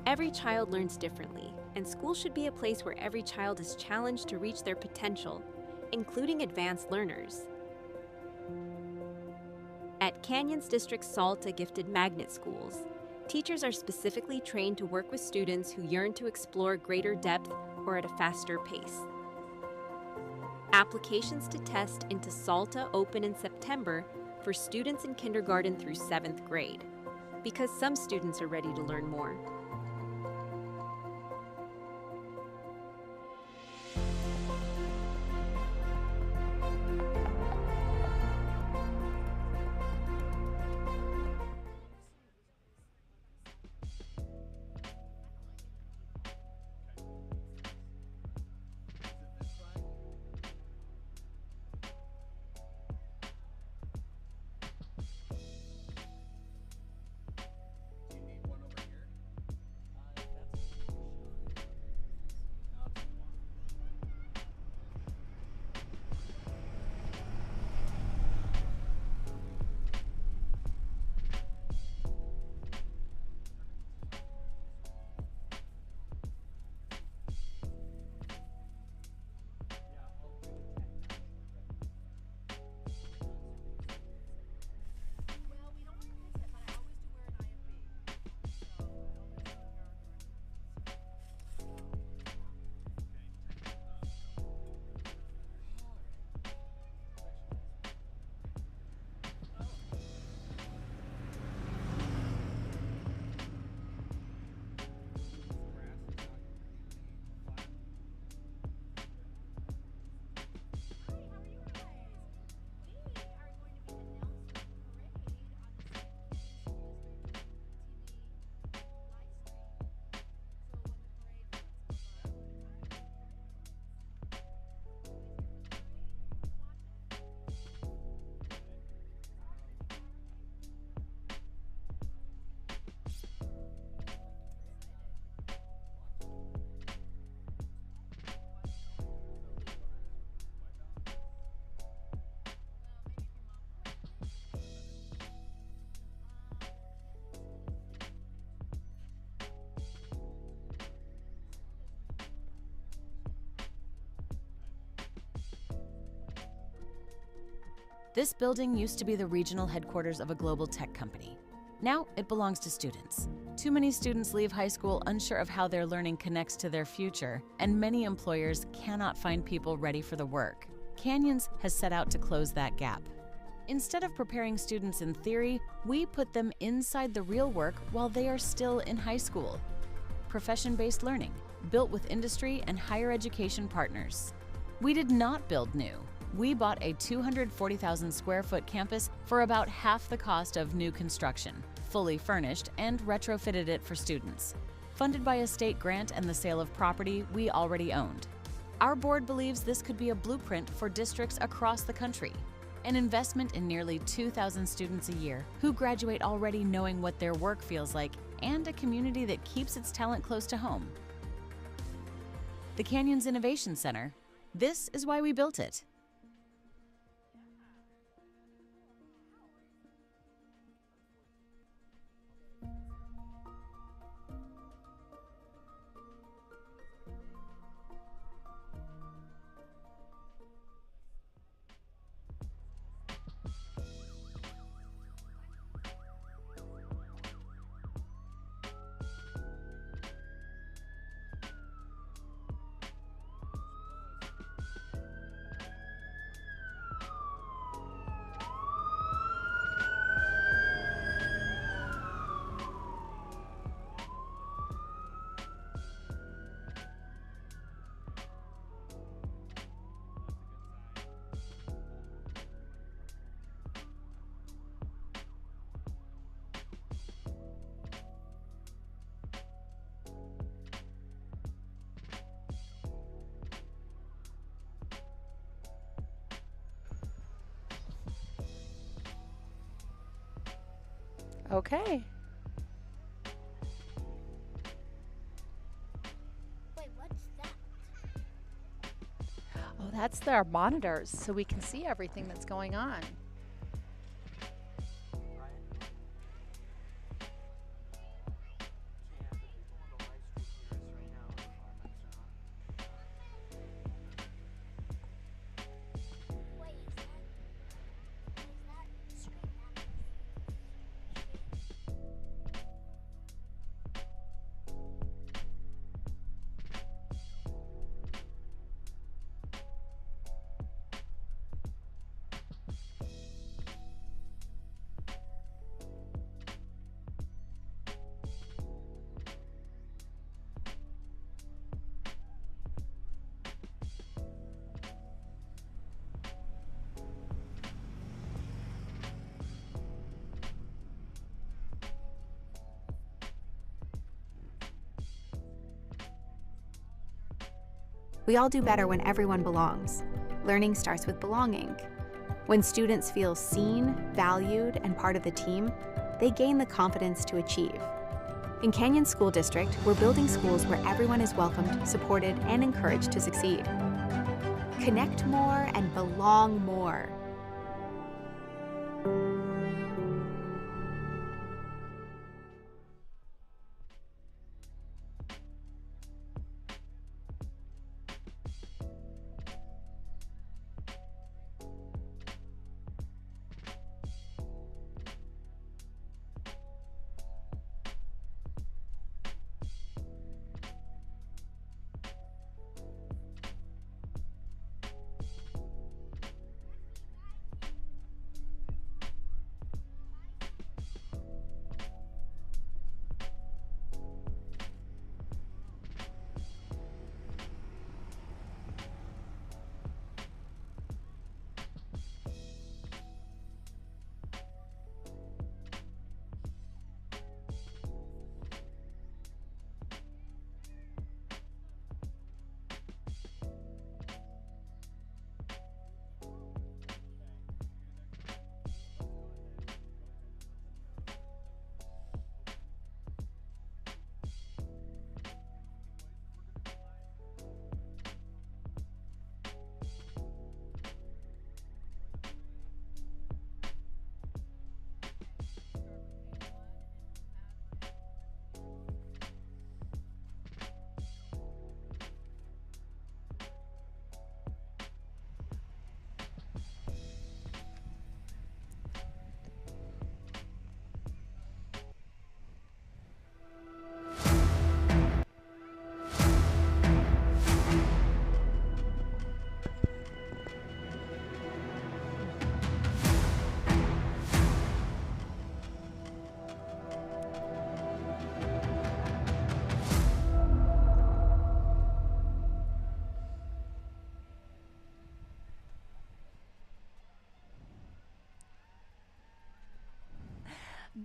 Every child learns differently, and school should be a place where every child is challenged to reach their potential, including advanced learners. At Canyons District's Salta Gifted Magnet Schools, teachers are specifically trained to work with students who yearn to explore greater depth or at a faster pace. Applications to test into Salta open in September for students in kindergarten through 7th grade, because some students are ready to learn more. This building used to be the regional headquarters of a global tech company. Now it belongs to students. Too many students leave high school unsure of how their learning connects to their future, and many employers cannot find people ready for the work. Canyons has set out to close that gap. Instead of preparing students in theory, we put them inside the real work while they are still in high school. Profession-based learning, built with industry and higher education partners. We did not build new. We bought a 240,000 square foot campus for about half the cost of new construction, fully furnished, and retrofitted it for students. Funded by a state grant and the sale of property we already owned. Our board believes this could be a blueprint for districts across the country. An investment in nearly 2,000 students a year who graduate already knowing what their work feels like, and a community that keeps its talent close to home. The Canyons Innovation Center. This is why we built it. Okay. Wait, what's that? Oh, that's our monitors, so we can see everything that's going on. We all do better when everyone belongs. Learning starts with belonging. When students feel seen, valued, and part of the team, they gain the confidence to achieve. In Canyon School District, we're building schools where everyone is welcomed, supported, and encouraged to succeed. Connect more and belong more.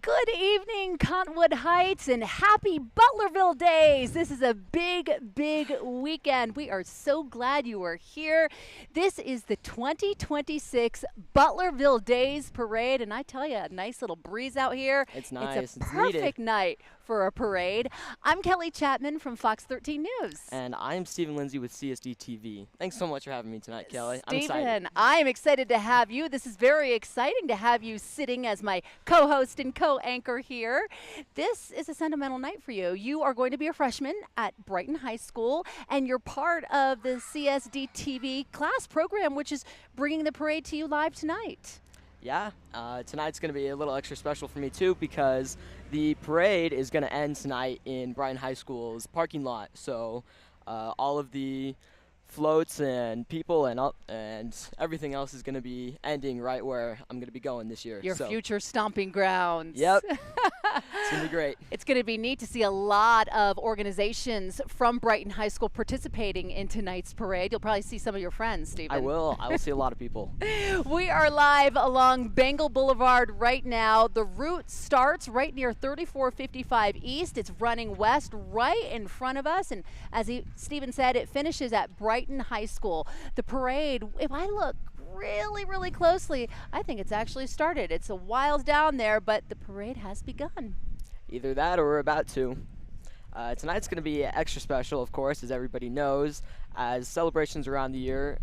Good evening, Cottonwood Heights, and happy Butlerville Days. This is a big, big weekend. We are so glad you are here. This is the 2026 Butlerville Days Parade, and I tell you, a nice little breeze out here. It's nice. It's a perfect night for a parade. I'm Kelly Chapman from Fox 13 News. And I'm Stephen Lindsay with CSDtv. Thanks so much for having me tonight, Kelly. I'm excited. Stephen, I'm excited to have you. This is very exciting to have you sitting as my co-host and co-anchor here. This is a sentimental night for you. You are going to be a freshman at Brighton High School, and you're part of the CSDtv class program, which is bringing the parade to you live tonight. Yeah, tonight's going to be a little extra special for me, too, because the parade is going to end tonight in Brighton High School's parking lot. So all of the floats and people and everything else is going to be ending right where I'm going to be going this year. Your future stomping grounds. Yep. It's going to be great. It's going to be neat to see a lot of organizations from Brighton High School participating in tonight's parade. You'll probably see some of your friends, Stephen. I will. I will see a lot of people. We are live along Bengal Boulevard right now. The route starts right near 3455 East. It's running west right in front of us. And as Stephen said, it finishes at Brighton High School. The parade, if I look really, really closely, I think it's actually started. It's a while down there, but the parade has begun. Either that or we're about to. Tonight's going to be extra special, of course, as everybody knows, as celebrations around the year.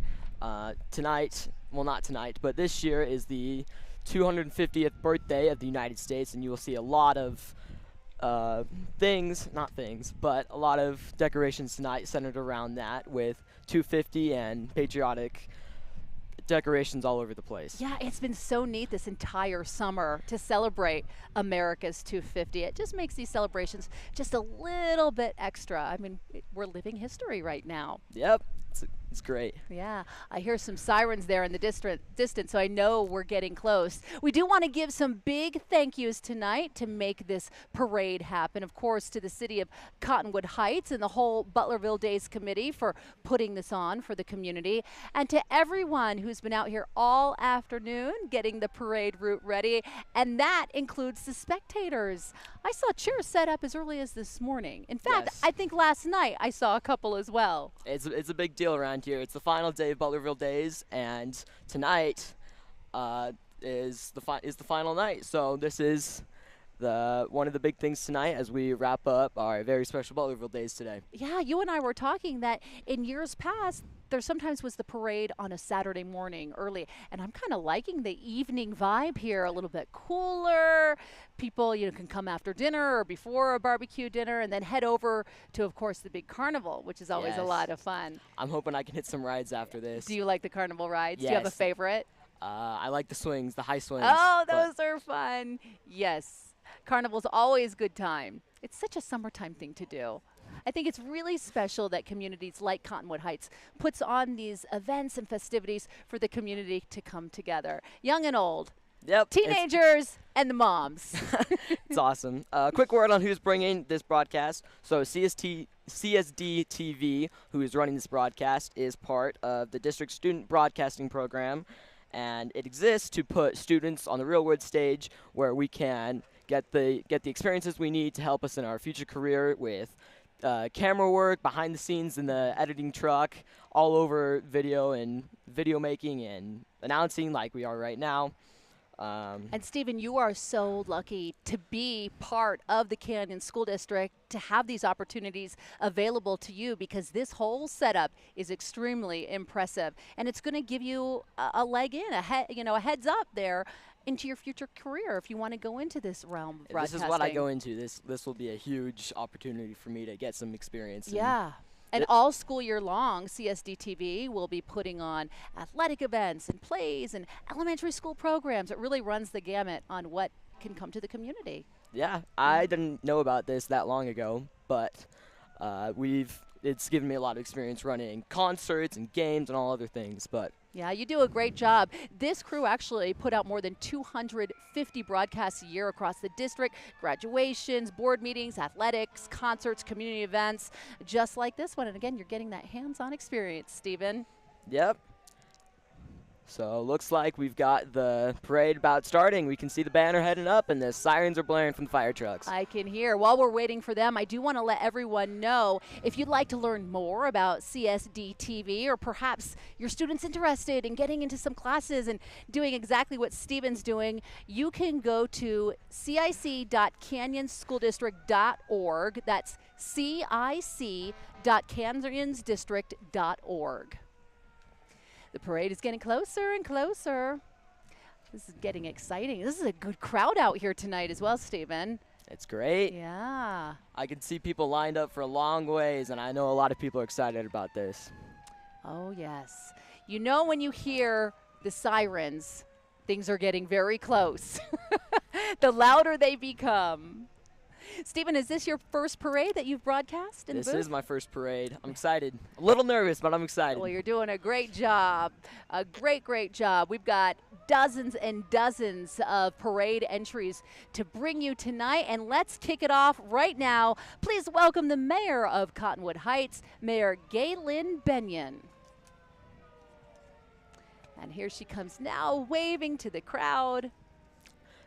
Tonight, well, not tonight, but this year is the 250th birthday of the United States, and you will see a lot of but a lot of decorations tonight centered around that, with 250 and patriotic decorations all over the place. Yeah, it's been so neat this entire summer to celebrate America's 250. It just makes these celebrations just a little bit extra. I mean, we're living history right now. Yep. It's great. Yeah, I hear some sirens there in the distance, so I know we're getting close. We do want to give some big thank yous tonight to make this parade happen. Of course, to the city of Cottonwood Heights and the whole Butlerville Days Committee for putting this on for the community. And to everyone who's been out here all afternoon getting the parade route ready. And that includes the spectators. I saw chairs set up as early as this morning. In fact, yes. I think last night I saw a couple as well. It's a big deal deal around here. It's the final day of Butlerville Days, and tonight is the final night. So this is one of the big things tonight as we wrap up our very special Butlerville Days today. Yeah, you and I were talking that in years past, there sometimes was the parade on a Saturday morning early, and I'm kind of liking the evening vibe here, a little bit cooler. People, can come after dinner or before a barbecue dinner and then head over to, of course, the big carnival, which is always a lot of fun. I'm hoping I can hit some rides after this. Do you like the carnival rides? Yes. Do you have a favorite? I like the swings, the high swings. Oh, those are fun. Yes. Carnival's always a good time. It's such a summertime thing to do. I think it's really special that communities like Cottonwood Heights puts on these events and festivities for the community to come together. Young and old. Yep. Teenagers and the moms. It's awesome. Quick word on who's bringing this broadcast. So CSDtv, who is running this broadcast, is part of the district student broadcasting program, and it exists to put students on the real world stage where we can get the experiences we need to help us in our future career with camera work, behind the scenes in the editing truck, all over video and video making and announcing like we are right now. And Stephen, you are so lucky to be part of the Canyon School District, to have these opportunities available to you, because this whole setup is extremely impressive, and it's going to give you a leg in, a heads up there into your future career if you want to go into this realm of broadcasting. This is what I go into. This will be a huge opportunity for me to get some experience. Yeah. And all school year long, CSDtv will be putting on athletic events and plays and elementary school programs. It really runs the gamut on what can come to the community. Yeah, I didn't know about this that long ago, but it's given me a lot of experience running concerts and games and all other things. But yeah, you do a great job. This crew actually put out more than 250 broadcasts a year across the district, graduations, board meetings, athletics, concerts, community events, just like this one. And again, you're getting that hands-on experience, Stephen. Yep. So looks like we've got the parade about starting. We can see the banner heading up and the sirens are blaring from the fire trucks. I can hear. While we're waiting for them, I do want to let everyone know, if you'd like to learn more about CSDtv, or perhaps your students interested in getting into some classes and doing exactly what Stephen's doing, you can go to cic.canyonschooldistrict.org. That's cic.canyonsdistrict.org. The parade is getting closer and closer. This is getting exciting. This is a good crowd out here tonight as well, Stephen. It's great. Yeah. I can see people lined up for a long ways, and I know a lot of people are excited about this. Oh, yes. You know, when you hear the sirens, things are getting very close. The louder they become. Stephen, is this your first parade that you've broadcast in the booth? This is my first parade. I'm excited. A little nervous, but I'm excited. Well, you're doing a great job. A great, great job. We've got dozens and dozens of parade entries to bring you tonight, and let's kick it off right now. Please welcome the mayor of Cottonwood Heights, Mayor Galen Benyon. And here she comes now, waving to the crowd.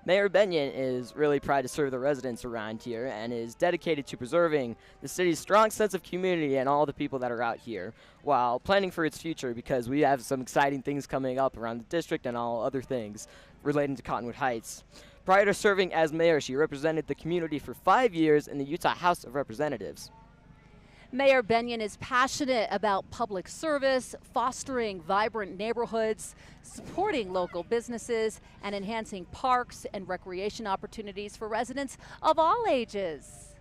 Mayor Benyon is really proud to serve the residents around here and is dedicated to preserving the city's strong sense of community and all the people that are out here while planning for its future, because we have some exciting things coming up around the district and all other things relating to Cottonwood Heights. Prior to serving as mayor, she represented the community for 5 years in the Utah House of Representatives. Mayor Benyon is passionate about public service, fostering vibrant neighborhoods, supporting local businesses, and enhancing parks and recreation opportunities for residents of all ages.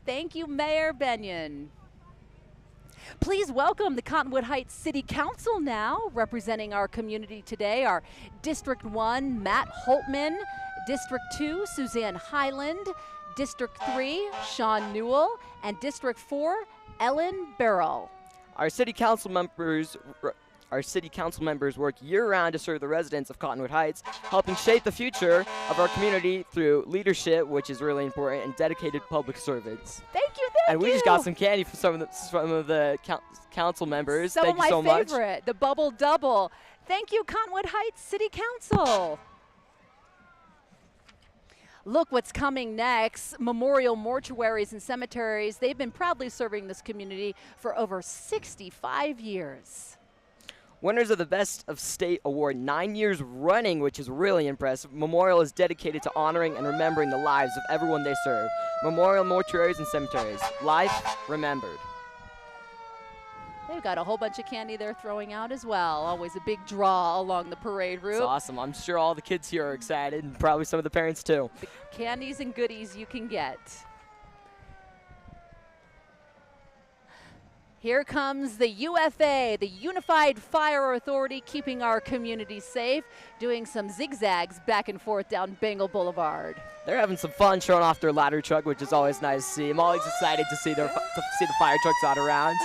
Thank you, Mayor Benyon. Please welcome the Cottonwood Heights City Council now, representing our community today, our District 1, Matt Holtman, District 2, Suzanne Highland, District 3, Sean Newell, and District 4, Ellen Barrell. Our city council members work year-round to serve the residents of Cottonwood Heights, helping shape the future of our community through leadership, which is really important, and dedicated public servants. Thank you, And we just got some candy for some of the council members. Thank you so much. Some of my favorite, the Bubble Double. Thank you, Cottonwood Heights City Council. Look what's coming next. Memorial mortuaries and cemeteries. They've been proudly serving this community for over 65 years. Winners of the Best of State Award 9 years running, which is really impressive. Memorial is dedicated to honoring and remembering the lives of everyone they serve. Memorial mortuaries and cemeteries. Life remembered. They've got a whole bunch of candy they're throwing out as well. Always a big draw along the parade route. It's awesome. I'm sure all the kids here are excited, and probably some of the parents too. The candies and goodies you can get. Here comes the UFA, the Unified Fire Authority, keeping our community safe, doing some zigzags back and forth down Bengal Boulevard. They're having some fun showing off their ladder truck, which is always nice to see. I'm always excited to see the fire trucks out around.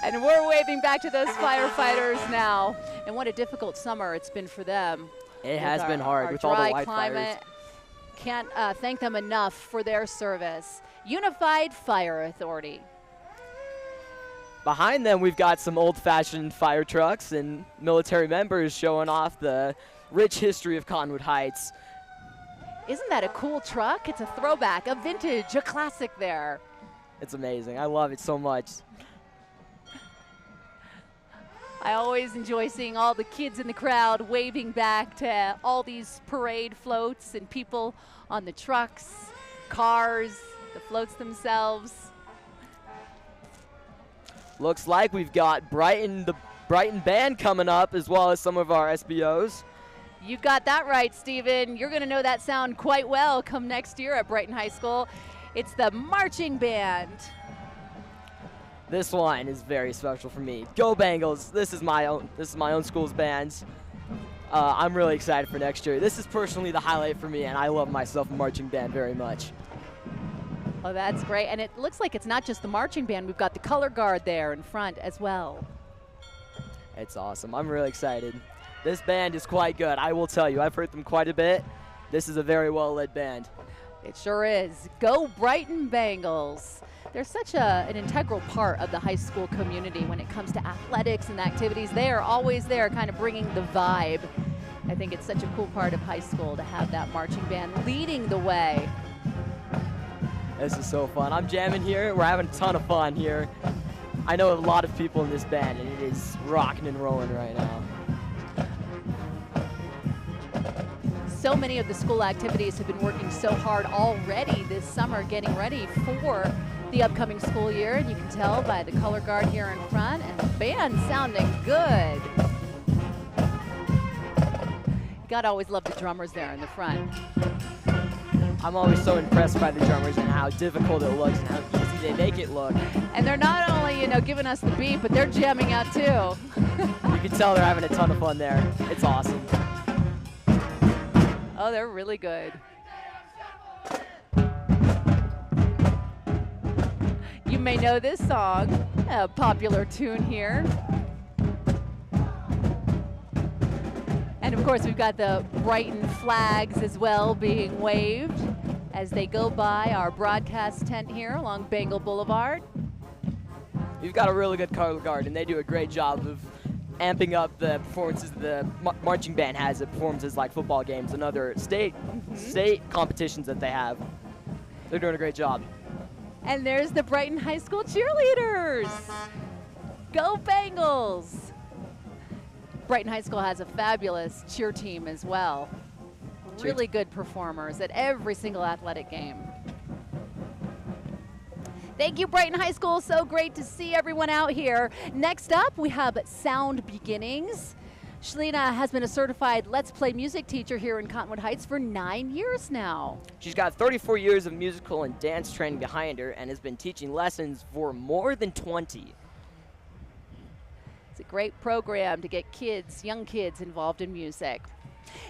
And we're waving back to those firefighters now. And what a difficult summer it's been for them. It has been hard with all the wildfires. Climate. Can't thank them enough for their service. Unified Fire Authority. Behind them, we've got some old-fashioned fire trucks and military members showing off the rich history of Cottonwood Heights. Isn't that a cool truck? It's a throwback, a vintage, a classic there. It's amazing. I love it so much. I always enjoy seeing all the kids in the crowd waving back to all these parade floats and people on the trucks, cars, the floats themselves. Looks like we've got the Brighton Band coming up, as well as some of our SBOs. You've got that right, Stephen. You're going to know that sound quite well come next year at Brighton High School. It's the marching band. This line is very special for me. Go Bengals! This is my own school's band. I'm really excited for next year. This is personally the highlight for me, and I love myself a marching band very much. Oh, that's great. And it looks like it's not just the marching band. We've got the color guard there in front as well. It's awesome. I'm really excited. This band is quite good. I will tell you, I've heard them quite a bit. This is a very well-led band. It sure is. Go Brighton Bengals. They're such an integral part of the high school community when it comes to athletics and activities. They are always there kind of bringing the vibe. I think it's such a cool part of high school to have that marching band leading the way. This is so fun. I'm jamming here. We're having a ton of fun here. I know a lot of people in this band, and it is rocking and rolling right now. So many of the school activities have been working so hard already this summer, getting ready for the upcoming school year, and you can tell by the color guard here in front and the band sounding good. You gotta always love the drummers there in the front. I'm always so impressed by the drummers and how difficult it looks and how easy they make it look. And they're not only, giving us the beat, but they're jamming out too. You can tell they're having a ton of fun there. It's awesome. Oh, they're really good. You may know this song, a popular tune here. And of course, we've got the Brighton flags as well being waved as they go by our broadcast tent here along Bengal Boulevard. We've got a really good color guard, and they do a great job of amping up the performances the marching band has at performances like football games and other state competitions that they have. They're doing a great job. And there's the Brighton High School cheerleaders. Go Bengals! Brighton High School has a fabulous cheer team as well. Really good performers at every single athletic game. Thank you, Brighton High School. So great to see everyone out here. Next up, we have Sound Beginnings. Shalina has been a certified Let's Play music teacher here in Cottonwood Heights for 9 years now. She's got 34 years of musical and dance training behind her and has been teaching lessons for more than 20. It's a great program to get kids, young kids, involved in music.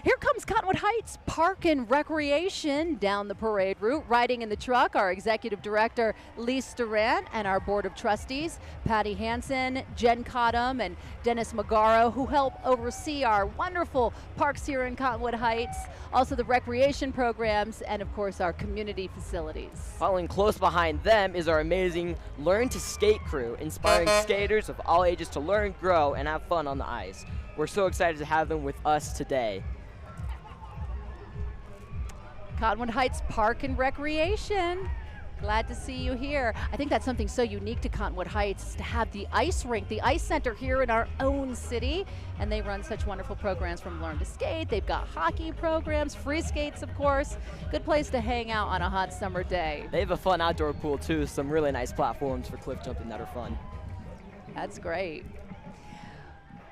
Here comes Cottonwood Heights Park and Recreation down the parade route. Riding in the truck, our Executive Director, Lise Durant, and our Board of Trustees, Patty Hansen, Jen Cottom, and Dennis Magaro, who help oversee our wonderful parks here in Cottonwood Heights, also the recreation programs, and of course our community facilities. Following close behind them is our amazing Learn to Skate crew, inspiring skaters of all ages to learn, grow, and have fun on the ice. We're so excited to have them with us today. Cottonwood Heights Park and Recreation. Glad to see you here. I think that's something so unique to Cottonwood Heights, is to have the ice rink, the ice center here in our own city. And they run such wonderful programs from Learn to Skate. They've got hockey programs, free skates, of course. Good place to hang out on a hot summer day. They have a fun outdoor pool too, some really nice platforms for cliff jumping that are fun. That's great.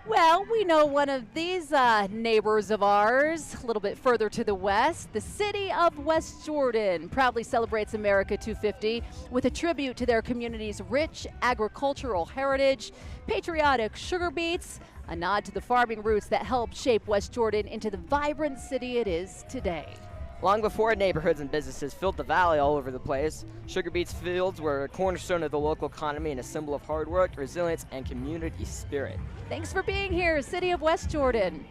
Well, we know one of these neighbors of ours, a little bit further to the west. The city of West Jordan proudly celebrates America 250 with a tribute to their community's rich agricultural heritage, patriotic sugar beets, a nod to the farming roots that helped shape West Jordan into the vibrant city it is today. Long before neighborhoods and businesses filled the valley all over the place, sugar beets fields were a cornerstone of the local economy and a symbol of hard work, resilience, and community spirit. Thanks for being here, City of West Jordan.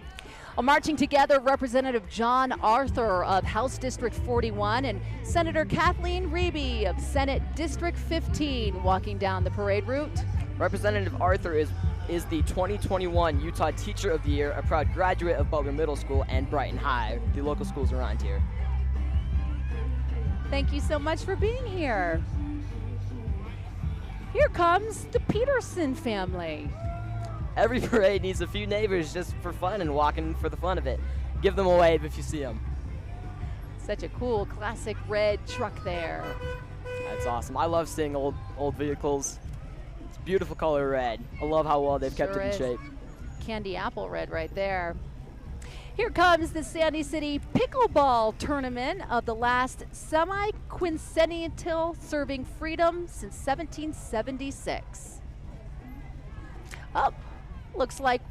Marching together, Representative John Arthur of House District 41 and Senator Kathleen Reeby of Senate District 15 walking down the parade route. Representative Arthur is the 2021 Utah Teacher of the Year, a proud graduate of Butler Middle School and Brighton High, the local schools around here. Thank you so much for being here. Here comes the Peterson family. Every parade needs a few neighbors just for fun and walking for the fun of it. Give them a wave if you see them. Such a cool classic red truck there. That's awesome. I love seeing old vehicles. It's a beautiful color red. I love how well they've kept it in shape. Candy apple red right there. Here comes the Sandy City Pickleball Tournament of the last semi-quincentennial, serving freedom since 1776. Oh, looks like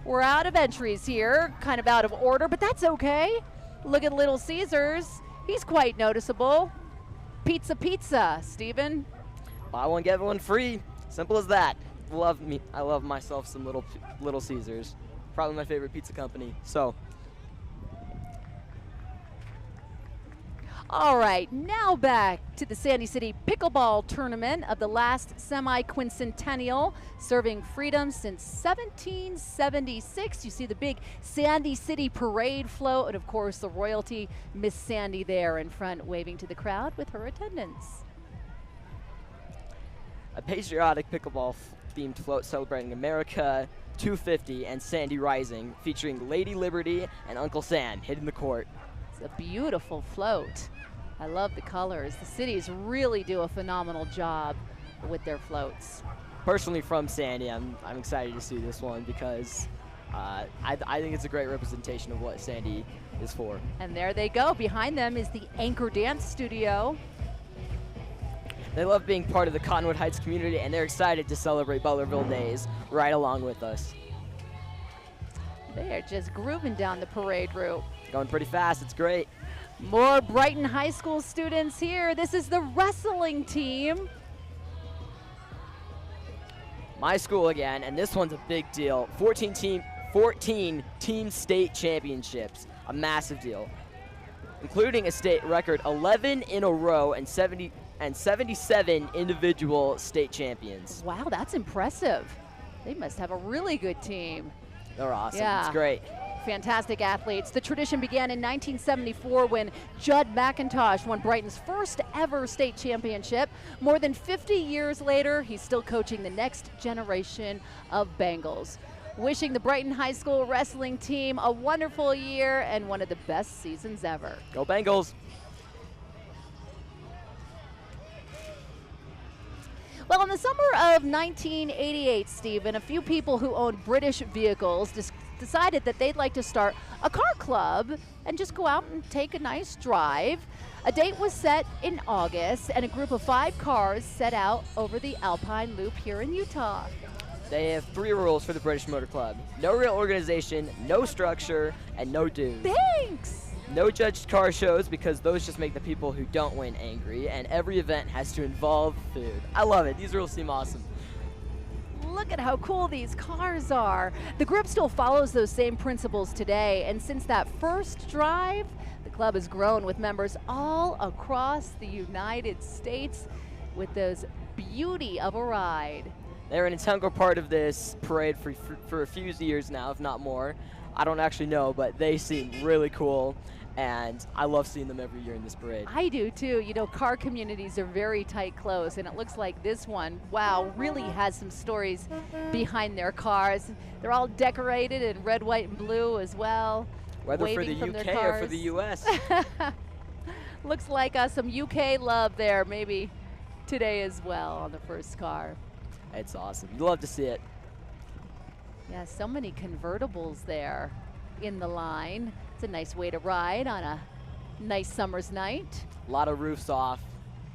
we're out of entries here, kind of out of order, but that's okay. Look at Little Caesars. He's quite noticeable. Pizza, pizza, Stephen. Buy one, get one free. Simple as that. I love myself some Little Caesars. Probably my favorite pizza company. So. All right, now back to the Sandy City Pickleball Tournament of the last semi-quincentennial, serving freedom since 1776. You see the big Sandy City Parade float, and of course the royalty, Miss Sandy there in front, waving to the crowd with her attendants. A patriotic pickleball-themed float celebrating America 250 and Sandy Rising, featuring Lady Liberty and Uncle Sam hitting the court. It's a beautiful float. I love the colors. The cities really do a phenomenal job with their floats. Personally from Sandy, I'm excited to see this one because I think it's a great representation of what Sandy is for. And there they go. Behind them is the Anchor Dance Studio. They love being part of the Cottonwood Heights community, and they're excited to celebrate Butlerville Days right along with us. They are just grooving down the parade route. Going pretty fast. It's great. More Brighton High School students here. This is the wrestling team. My school again, and this one's a big deal. 14 team state championships, a massive deal, including a state record 11 in a row and 77 individual state champions. Wow, that's impressive. They must have a really good team. They're awesome. Yeah. It's great. Fantastic athletes. The tradition began in 1974 when Judd McIntosh won Brighton's first ever state championship. More than 50 years later, he's still coaching the next generation of Bengals. Wishing the Brighton High School wrestling team a wonderful year and one of the best seasons ever. Go Bengals. Well, in the summer of 1988, Stephen, a few people who owned British vehicles decided that they'd like to start a car club and just go out and take a nice drive. A date was set in August, and a group of 5 cars set out over the Alpine Loop here in Utah. They have 3 rules for the British Motor Club. No real organization, no structure, and no dues. Thanks! No judged car shows because those just make the people who don't win angry, and every event has to involve food. I love it. These rules seem awesome. Look at how cool these cars are. The group still follows those same principles today, and since that first drive, the club has grown with members all across the United States with those beauty of a ride. They're an integral part of this parade for a few years now, if not more. I don't actually know, but they seem really cool. and I love seeing them every year in this parade. I do too. You know, car communities are very tight close, and it looks like this one, wow, really has some stories behind their cars. They're all decorated in red, white, and blue as well. Whether for the waving from their UK or for cars. the US. Looks like some UK love there, maybe today as well on the first car. It's awesome. You love to see it. Yeah, so many convertibles there in the line. It's a nice way to ride on a nice summer's night. A lot of roofs off,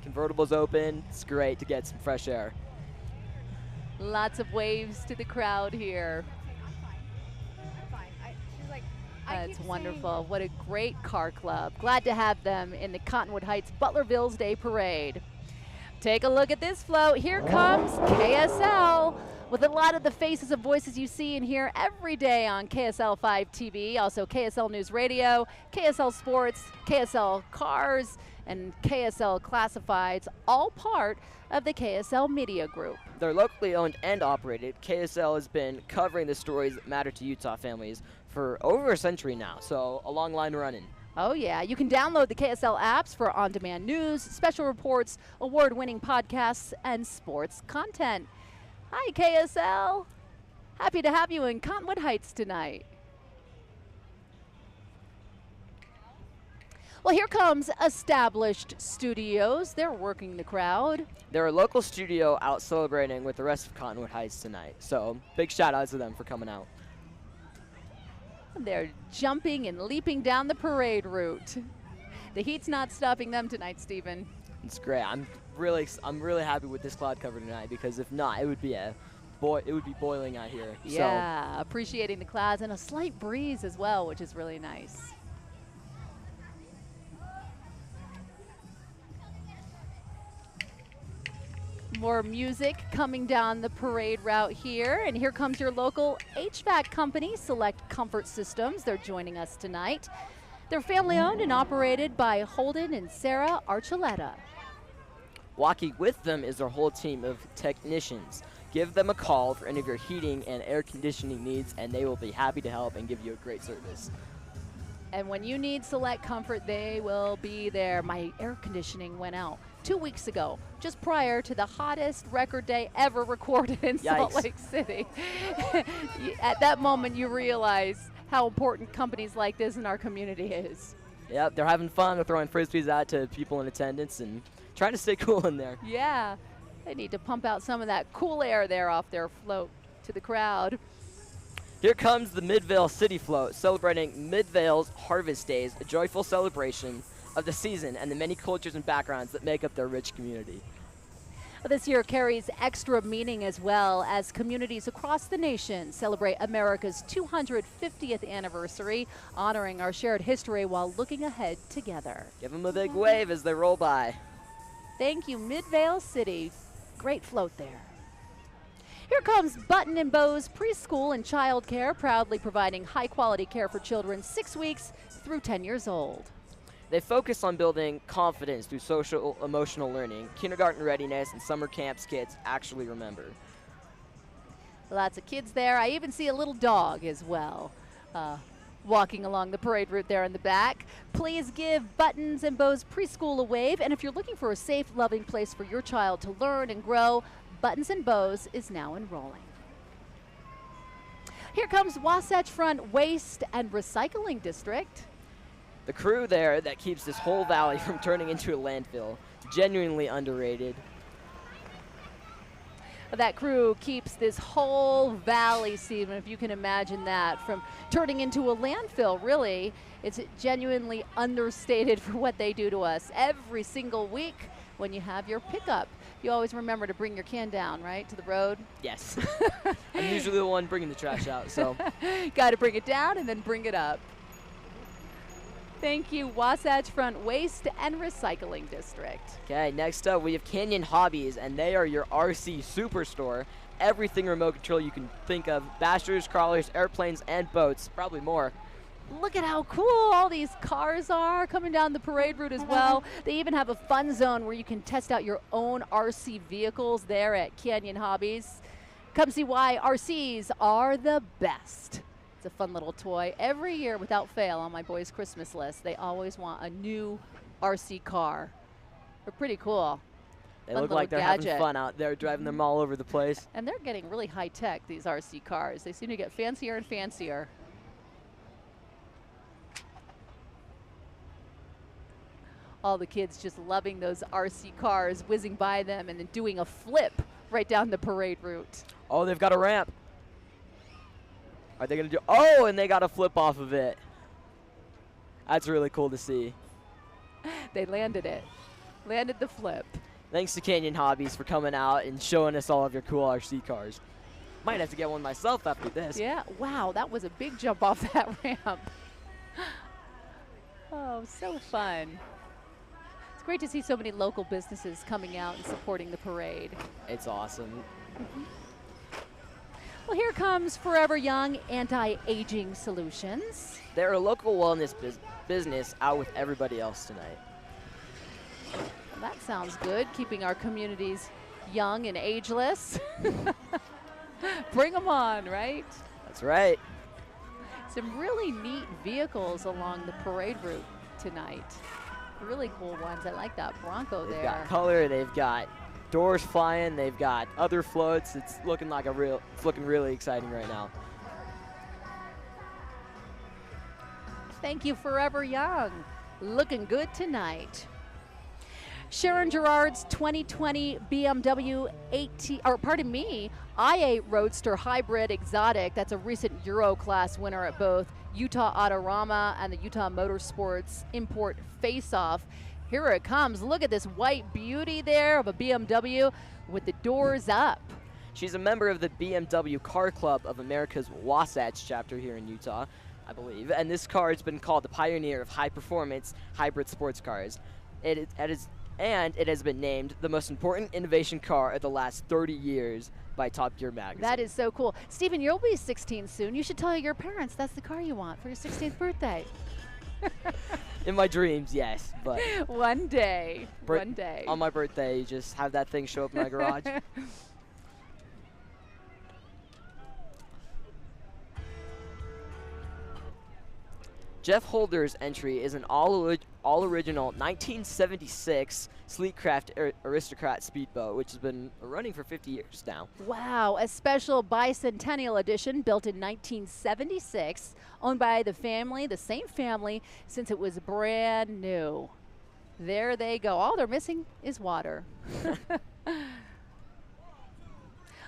convertibles open. It's great to get some fresh air. Lots of waves to the crowd here. That's wonderful. What a great car club. Glad to have them in the Cottonwood Heights Butlerville Days Parade. Take a look at this float. Here comes KSL with a lot of the faces and voices you see and hear every day on KSL 5 TV, also KSL News Radio, KSL Sports, KSL Cars, and KSL Classifieds, all part of the KSL Media Group. They're locally owned and operated. KSL has been covering the stories that matter to Utah families for over a century now, so a long line running. Oh yeah, you can download the KSL apps for on-demand news, special reports, award-winning podcasts, and sports content. Hi KSL, happy to have you in Cottonwood Heights tonight. Well, here comes Established Studios. They're working the crowd. They're a local studio out celebrating with the rest of Cottonwood Heights tonight, so big shout out to them for coming out. They're jumping and leaping down the parade route. The heat's not stopping them tonight, Stephen. It's great. I'm really happy with this cloud cover tonight, because if not, it would be boiling out here. Yeah, appreciating the clouds and a slight breeze as well, which is really nice. More music coming down the parade route here. And here comes your local HVAC company, Select Comfort Systems. They're joining us tonight. They're family owned and operated by Holden and Sarah Archuleta. Walking with them is their whole team of technicians. Give them a call for any of your heating and air conditioning needs, and they will be happy to help and give you a great service. And when you need Select Comfort, they will be there. My air conditioning went out 2 weeks ago, just prior to the hottest record day ever recorded in Salt Lake City. At that moment, you realize how important companies like this in our community is. Yep, they're having fun. They're throwing frisbees out to people in attendance and trying to stay cool in there. Yeah, they need to pump out some of that cool air there off their float to the crowd. Here comes the Midvale City Float, celebrating Midvale's Harvest Days, a joyful celebration of the season and the many cultures and backgrounds that make up their rich community. This year carries extra meaning as well, as communities across the nation celebrate America's 250th anniversary, honoring our shared history while looking ahead together. Give them a big wave as they roll by. Thank you, Midvale City. Great float there. Here comes Button and Bow's Preschool and Child Care, proudly providing high-quality care for children 6 weeks through 10 years old. They focus on building confidence through social emotional learning, kindergarten readiness, and summer camps kids actually remember. Lots of kids there. I even see a little dog as well, walking along the parade route there in the back. Please give Buttons and Bows Preschool a wave. And if you're looking for a safe, loving place for your child to learn and grow, Buttons and Bows is now enrolling. Here comes Wasatch Front Waste and Recycling District. The crew there that keeps this whole valley from turning into a landfill, genuinely underrated. That crew keeps this whole valley, Stephen, if you can imagine that, from turning into a landfill, really. It's genuinely understated for what they do to us every single week when you have your pickup. You always remember to bring your can down, right, to the road? Yes. I'm usually the one bringing the trash out, so. Got to bring it down and then bring it up. Thank you, Wasatch Front Waste and Recycling District. Okay, next up we have Canyon Hobbies, and they are your RC superstore. Everything remote control you can think of: bashers, crawlers, airplanes, and boats, probably more. Look at how cool all these cars are coming down the parade route as well. They even have a fun zone where you can test out your own RC vehicles there at Canyon Hobbies. Come see why RCs are the best. It's a fun little toy. Every year, without fail, on my boys' Christmas list, they always want a new RC car. They're pretty cool. They Fun look little like they're gadget. having fun out there, driving them all over the place. And they're getting really high tech, these RC cars. They seem to get fancier and fancier. All the kids just loving those RC cars, whizzing by them and then doing a flip right down the parade route. Oh, they've got a ramp. Are they going to do? Oh, and they got a flip off of it. That's really cool to see. They landed it. Landed the flip. Thanks to Canyon Hobbies for coming out and showing us all of your cool RC cars. Might have to get one myself after this. Yeah, wow, that was a big jump off that ramp. Oh, so fun. It's great to see so many local businesses coming out and supporting the parade. It's awesome. Well, here comes Forever Young Anti-Aging Solutions. They're a local wellness business out with everybody else tonight. Well, that sounds good, keeping our communities young and ageless. Bring them on, right? That's right. Some really neat vehicles along the parade route tonight. Really cool ones. I like that Bronco They've there. got color, they've got doors flying, they've got other floats. It's looking like it's looking really exciting right now. Thank you, Forever Young. Looking good tonight. Sharon Gerard's 2020 BMW IA Roadster Hybrid Exotic. That's a recent Euro class winner at both Utah Autorama and the Utah Motorsports Import Face-Off. Here it comes. Look at this white beauty there of a BMW with the doors up. She's a member of the BMW Car Club of America's Wasatch chapter here in Utah, I believe. And this car has been called the pioneer of high-performance hybrid sports cars. It has been named the most important innovation car of the last 30 years by Top Gear magazine. That is so cool. Stephen, you'll be 16 soon. You should tell your parents that's the car you want for your 16th birthday. In my dreams, yes, but One day. One day. on my birthday, just have that thing show up in my garage. Jeff Holder's entry is an all-original 1976 Sleekcraft Aristocrat speedboat, which has been running for 50 years now. Wow, a special bicentennial edition built in 1976, owned by the same family since it was brand new. There they go. All they're missing is water.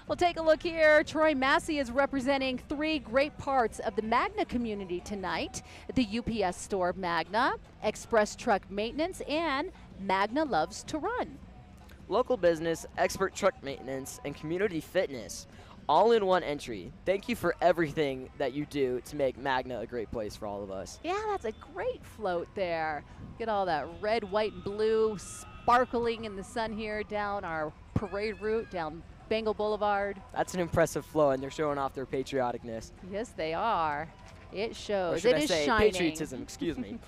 Well, take a look here. Troy Massey is representing three great parts of the Magna community tonight. The UPS store Magna, Express Truck Maintenance, and Magna Loves to Run. Local business, expert truck maintenance, and community fitness, all in one entry. Thank you for everything that you do to make Magna a great place for all of us. Yeah, that's a great float there. Get all that red, white, and blue sparkling in the sun here down our parade route, down Bengal Boulevard. That's an impressive flow, and they're showing off their patrioticness. Yes, they are. It shows. Or should It I is say shining. patriotism, excuse me.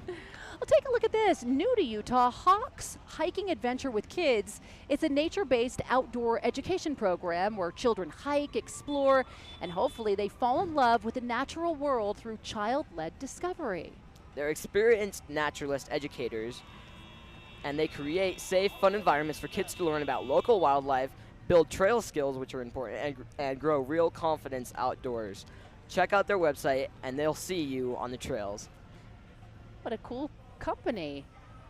Well, take a look at this. New to Utah, Hawks Hiking Adventure with Kids. It's a nature-based outdoor education program where children hike, explore, and hopefully they fall in love with the natural world through child-led discovery. They're experienced naturalist educators, and they create safe, fun environments for kids to learn about local wildlife, build trail skills, which are important, and grow real confidence outdoors. Check out their website, and they'll see you on the trails. What a cool company.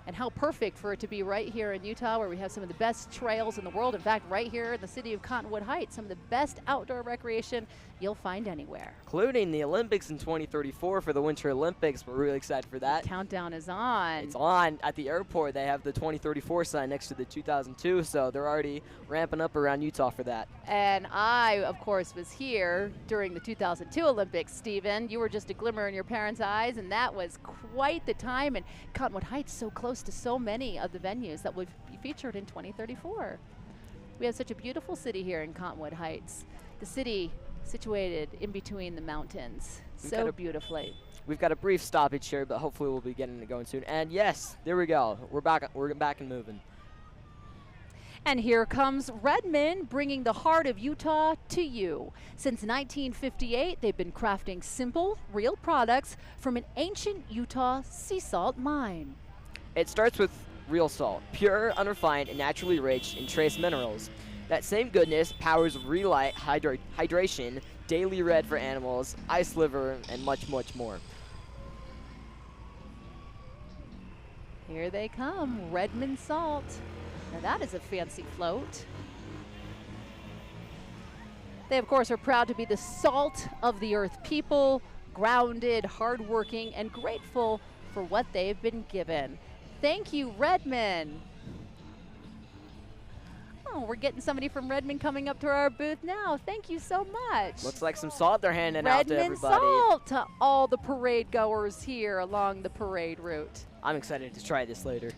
And how perfect for it to be right here in Utah, where we have some of the best trails in the world. In fact, right here in the city of Cottonwood Heights, some of the best outdoor recreation you'll find anywhere. Including the Olympics in 2034 for the Winter Olympics. We're really excited for that. Countdown is on. It's on. At the airport, they have the 2034 sign next to the 2002, so they're already ramping up around Utah for that. And I, of course, was here during the 2002 Olympics, Stephen. You were just a glimmer in your parents' eyes, and that was quite the time. And Cottonwood Heights, so close to so many of the venues that would be featured in 2034. We have such a beautiful city here in Cottonwood Heights. The city situated in between the mountains, so beautifully. We've got a brief stoppage here, but hopefully we'll be getting it going soon. And yes, there we go. We're back and moving. And here comes Redmond, bringing the heart of Utah to you. Since 1958, they've been crafting simple, real products from an ancient Utah sea salt mine. It starts with real salt, pure, unrefined, and naturally rich in trace minerals. That same goodness powers Relight hydration, Daily Red for animals, ice liver, and much, much more. Here they come, Redmond Salt. Now that is a fancy float. They, of course, are proud to be the salt of the earth people, grounded, hardworking, and grateful for what they've been given. Thank you, Redmond. Oh, we're getting somebody from Redmond coming up to our booth now. Thank you so much. Looks like some salt they're handing out to Redmond everybody. Salt to all the parade goers here along the parade route. I'm excited to try this later.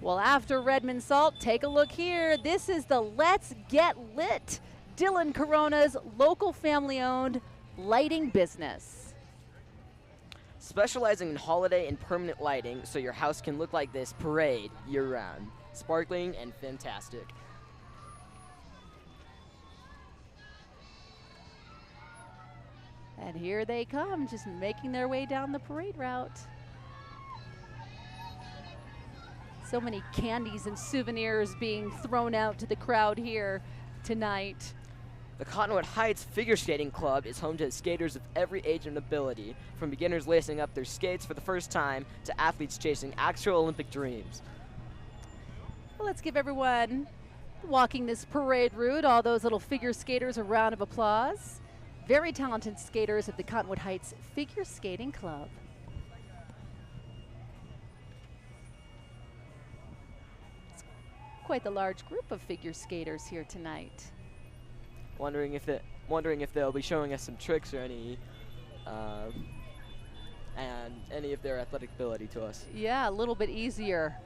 Well, after Redmond Salt, take a look here. This is the Let's Get Lit, Dylan Corona's local family-owned lighting business. Specializing in holiday and permanent lighting so your house can look like this parade year-round. Sparkling and fantastic. And here they come, just making their way down the parade route. So many candies and souvenirs being thrown out to the crowd here tonight. The Cottonwood Heights Figure Skating Club is home to skaters of every age and ability, from beginners lacing up their skates for the first time to athletes chasing actual Olympic dreams. Well, let's give everyone walking this parade route, all those little figure skaters, a round of applause. Very talented skaters at the Cottonwood Heights Figure Skating Club. It's quite the large group of figure skaters here tonight. Wondering if they'll be showing us some tricks or any of their athletic ability to us. Yeah, a little bit easier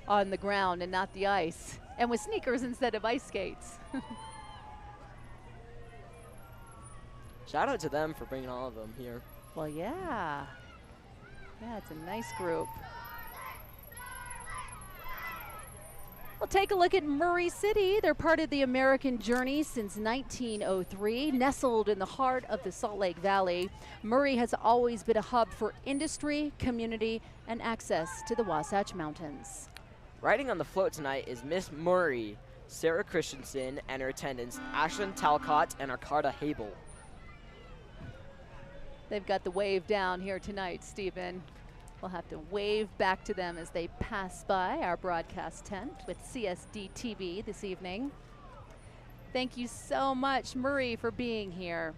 on the ground and not the ice, and with sneakers instead of ice skates. Shout out to them for bringing all of them here. Well, yeah. Yeah, it's a nice group. Well, take a look at Murray City. They're part of the American journey since 1903. Nestled in the heart of the Salt Lake Valley, Murray has always been a hub for industry, community, and access to the Wasatch Mountains. Riding on the float tonight is Miss Murray, Sarah Christensen, and her attendants, Ashlyn Talcott and Arcada Habel. They've got the wave down here tonight, Stephen. We'll have to wave back to them as they pass by our broadcast tent with CSDtv this evening. Thank you so much, Murray, for being here.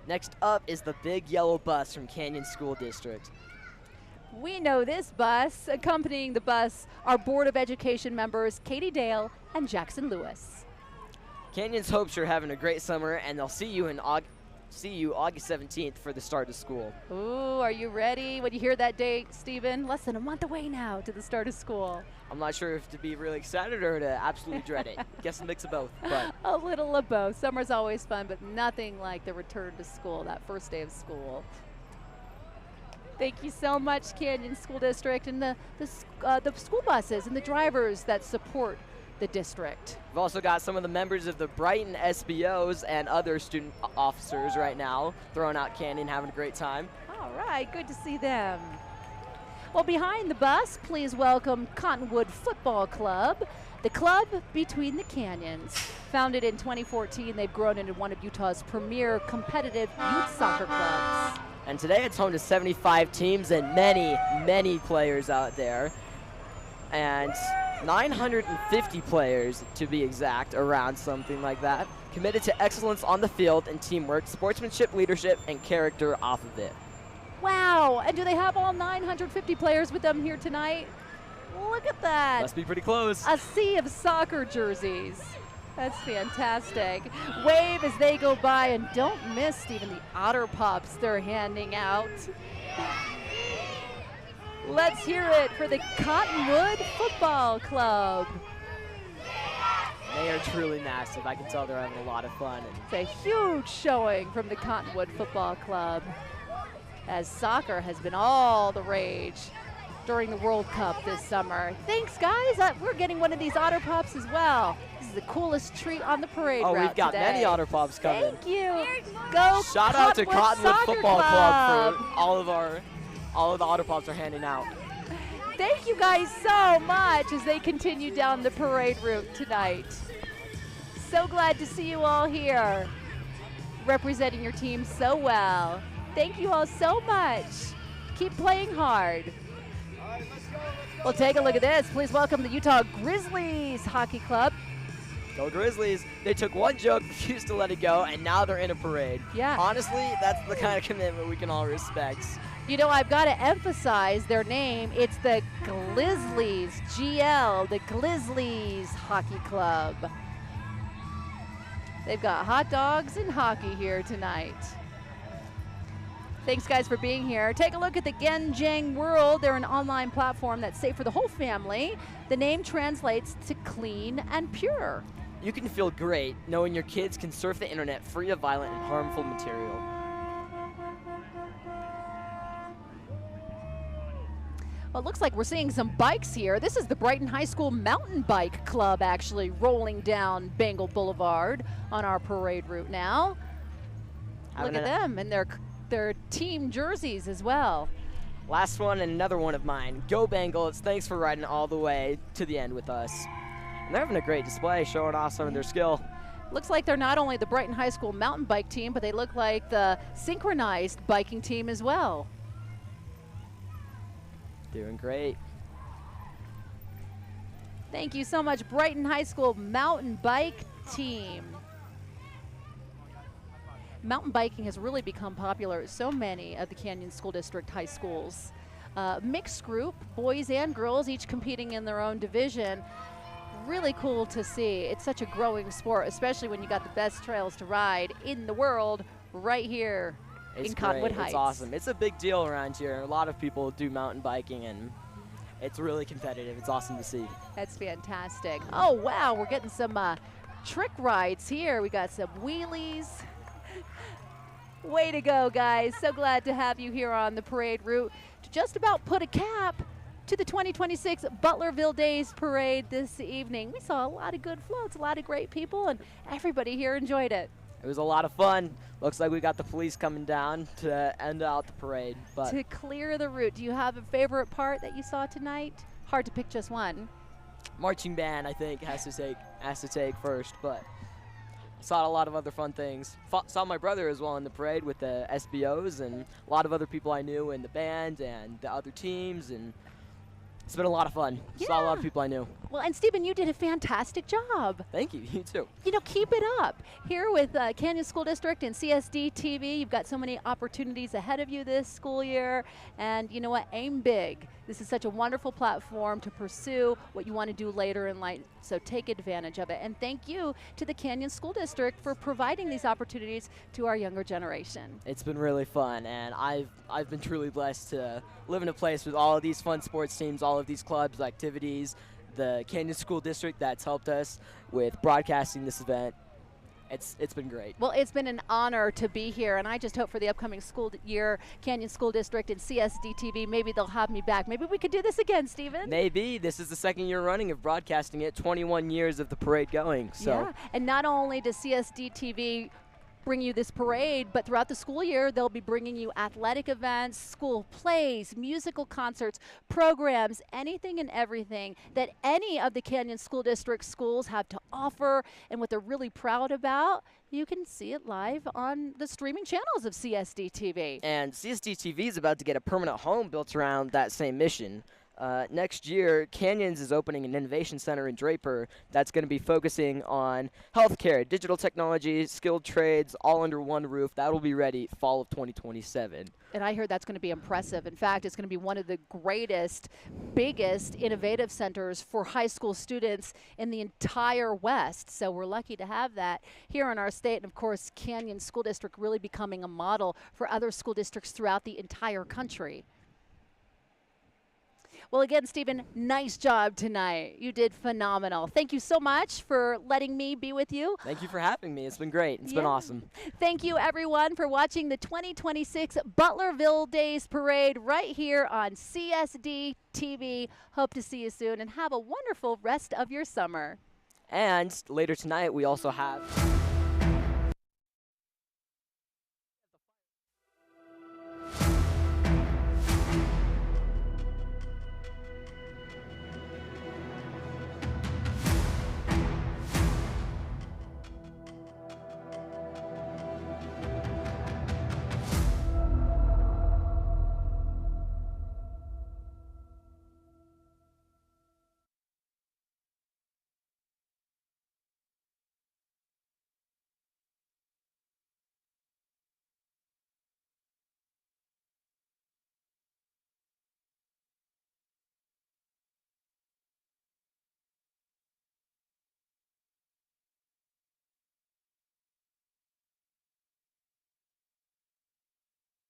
Next up is the big yellow bus from Canyon School District. We know this bus. Accompanying the bus are Board of Education members Katie Dale and Jackson Lewis. Canyons hopes you're having a great summer, and they'll see you August 17th for the start of school. Ooh, are you ready? When you hear that date, Stephen? Less than a month away now to the start of school. I'm not sure if to be really excited or to absolutely dread it. Guess a mix of both. But a little of both. Summer's always fun, but nothing like the return to school, that first day of school. Thank you so much, Canyon School District, and the school buses and the drivers that support the district. We've also got some of the members of the Brighton SBOs and other student officers right now throwing out candy and having a great time. All right, good to see them. Well, behind the bus, please welcome Cottonwood Football Club, the club between the canyons. Founded in 2014, they've grown into one of Utah's premier competitive youth soccer clubs. And today it's home to 75 teams and many, many players out there. And 950 players, to be exact, around something like that, committed to excellence on the field and teamwork, sportsmanship, leadership, and character off of it. Wow, and do they have all 950 players with them here tonight? Look at that. Must be pretty close. A sea of soccer jerseys. That's fantastic. Wave as they go by, and don't miss even the Otter Pops they're handing out. Let's hear it for the Cottonwood Football Club. They are truly massive. I can tell they're having a lot of fun. It's a huge showing from the Cottonwood Football Club, as soccer has been all the rage during the World Cup this summer. Thanks, guys. We're getting one of these Otter Pops as well. This is the coolest treat on the parade route we've got today. many Otter Pops coming. Thank you. Go Shout out to Cottonwood Soccer Football Club for all of the Otter Pops are handing out. Thank you guys so much as they continue down the parade route tonight. So glad to see you all here, representing your team so well. Thank you all so much. Keep playing hard. Well, take a look at this. Please welcome the Utah Grizzlies Hockey Club. Go Grizzlies. They took one joke, refused to let it go, and now they're in a parade. Yeah. Honestly, that's the kind of commitment we can all respect. You know, I've got to emphasize their name. It's the Grizzlies, GL, the Grizzlies Hockey Club. They've got hot dogs and hockey here tonight. Thanks, guys, for being here. Take a look at the Genjang World. They're an online platform that's safe for the whole family. The name translates to clean and pure. You can feel great knowing your kids can surf the internet free of violent and harmful material. Well, it looks like we're seeing some bikes here. This is the Brighton High School Mountain Bike Club actually rolling down Bengal Boulevard on our parade route now. Look at them and their team jerseys as well. Last one and another one of mine. Go Bengals. Thanks for riding all the way to the end with us. And they're having a great display, showing off some of their skill. Looks like they're not only the Brighton High School mountain bike team, but they look like the synchronized biking team as well. Doing great. Thank you so much, Brighton High School mountain bike team. Mountain biking has really become popular at so many of the Canyon School District high schools. Mixed group, boys and girls, each competing in their own division. Really cool to see. It's such a growing sport, especially when you got the best trails to ride in the world right here in Cottonwood Heights. It's awesome. It's a big deal around here. A lot of people do mountain biking, and it's really competitive. It's awesome to see. That's fantastic. Oh, wow, we're getting some trick rides here. We got some wheelies. Way to go, guys. So glad to have you here on the parade route to just about put a cap to the 2026 Butlerville Days Parade this evening. We saw a lot of good floats, a lot of great people, and everybody here enjoyed it. It was a lot of fun. Looks like we got the police coming down to end out the parade. But to clear the route, do you have a favorite part that you saw tonight? Hard to pick just one. Marching band, I think, has to take first, but saw a lot of other fun things. Saw my brother as well in the parade with the SBOs and a lot of other people I knew in the band and the other teams, and it's been a lot of fun. Yeah. Saw a lot of people I knew. Well, and Stephen, you did a fantastic job. Thank you. You too. You know, keep it up. Here with Canyon School District and CSDtv, you've got so many opportunities ahead of you this school year. And you know what? Aim big. This is such a wonderful platform to pursue what you want to do later in life. So take advantage of it. And thank you to the Canyon School District for providing these opportunities to our younger generation. It's been really fun, and I've been truly blessed to live in a place with all of these fun sports teams, all of these clubs, activities, the Canyon School District that's helped us with broadcasting this event. It's been great. Well, it's been an honor to be here, and I just hope for the upcoming school year, Canyon School District and CSDtv, maybe they'll have me back. Maybe we could do this again, Stephen. Maybe. This is the second year running of broadcasting it, 21 years of the parade going. So. Yeah, and not only does CSDtv bring you this parade, but throughout the school year, they'll be bringing you athletic events, school plays, musical concerts, programs, anything and everything that any of the Canyon School District schools have to offer. And what they're really proud about, you can see it live on the streaming channels of CSDtv. And CSDtv is about to get a permanent home built around that same mission. Next year, Canyons is opening an innovation center in Draper that's going to be focusing on healthcare, digital technology, skilled trades, all under one roof. That will be ready fall of 2027. And I heard that's going to be impressive. In fact, it's going to be one of the greatest, biggest innovative centers for high school students in the entire West. So we're lucky to have that here in our state. And of course, Canyon School District really becoming a model for other school districts throughout the entire country. Well, again, Stephen, nice job tonight. You did phenomenal. Thank you so much for letting me be with you. Thank you for having me. It's been great. It's been awesome. Thank you, everyone, for watching the 2026 Butlerville Days Parade right here on CSDtv. Hope to see you soon and have a wonderful rest of your summer. And later tonight, we also have